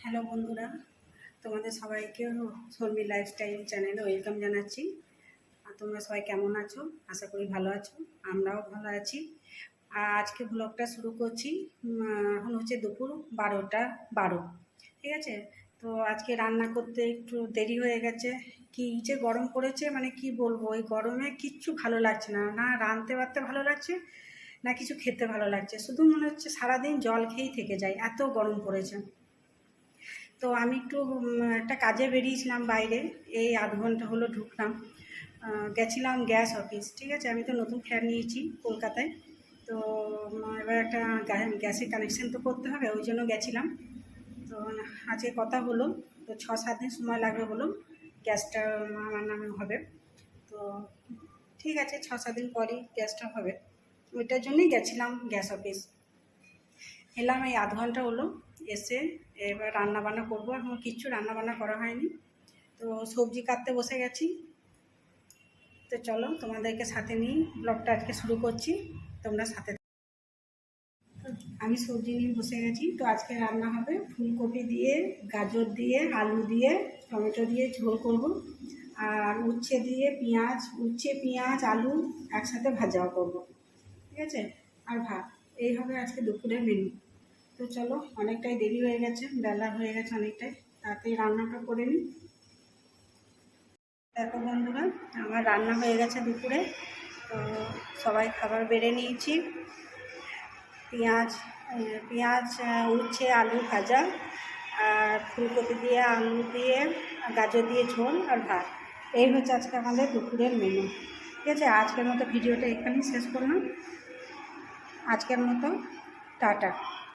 Hello বন্ধুরা, তোমাদের সবাইকে শর্মির লাইফস্টাইল চ্যানেলে ওয়েলকাম জানাচ্ছি। আর তোমরা সবাই কেমন আছো? আশা করি ভালো আছো, আমরাও ভালো আছি। আর আজকে ব্লগটা শুরু করছি। এখন হচ্ছে দুপুর 12:12, ঠিক আছে? তো আজকে রান্না করতে একটু দেরি হয়ে গেছে। কি যে গরম পড়েছে, মানে কি বলবো, এই গরমে কিচ্ছু ভালো লাগছে না, না রাঁধতে বাড়তে ভালো লাগছে, না কিছু খেতে ভালো লাগছে। শুধু মনে হচ্ছে সারাদিন জল খেয়েই থেকে যায়, এত গরম পড়েছে। তো আমি একটু একটা কাজে বেরিয়েছিলাম বাইরে, এই আধ ঘন্টা হলো ঢুকলাম। গেছিলাম গ্যাস অফিস, ঠিক আছে? আমি তো নতুন ফ্ল্যাট নিয়েছি কলকাতায়। তো এবার একটা গ্যাসের কানেকশান তো করতে হবে, ওই জন্য গেছিলাম। তো আজকে কথা হলো, তো 6-7 দিন সময় লাগবে বলো গ্যাসটা আমার নামে হবে। তো ঠিক আছে, 6-7 দিন পরই গ্যাসটা হবে, ওইটার জন্যই গেছিলাম গ্যাস অফিস। এলাম এই আধ ঘন্টা হলো, এসে এবার রান্না বান্না করবো। এখন কিচ্ছু রান্না বান্না করা হয়নি, তো সবজি কাটতে বসে গেছি। তো চলো তোমাদেরকে সাথে নিয়ে ব্লগটা আজকে শুরু করছি, তোমরা সাথে। আমি সবজি নিয়ে বসে গেছি। তো আজকে রান্না হবে ফুলকপি দিয়ে, গাজর দিয়ে, আলু দিয়ে, টমেটো দিয়ে ঝোল করব। আর উচ্ছে দিয়ে পেঁয়াজ আলু একসাথে ভাজাও করব, ঠিক আছে? আর ভাত, এই হবে আজকে দুপুরের মেনু। তো চলো, অনেকটাই দেরি হয়ে গেছে, বেলা হয়ে গেছে অনেকটাই, তাড়াতাড়ি রান্নাটা করে নিই। দেখো বন্ধুরা, আমার রান্না হয়ে গেছে দুপুরে। তো সবাই খাবার বেড়ে নিয়েছি। পেঁয়াজ পেঁয়াজ উচ্ছে আলু ভাজা, আর ফুলকপি দিয়ে আলু দিয়ে গাজর দিয়ে ঝোল আর ভাত, এই হচ্ছে আজকে আমাদের দুপুরের মেনু, ঠিক আছে? আজকের মতো ভিডিওটা এখানেই শেষ করলাম। আজকের মতো টাটা।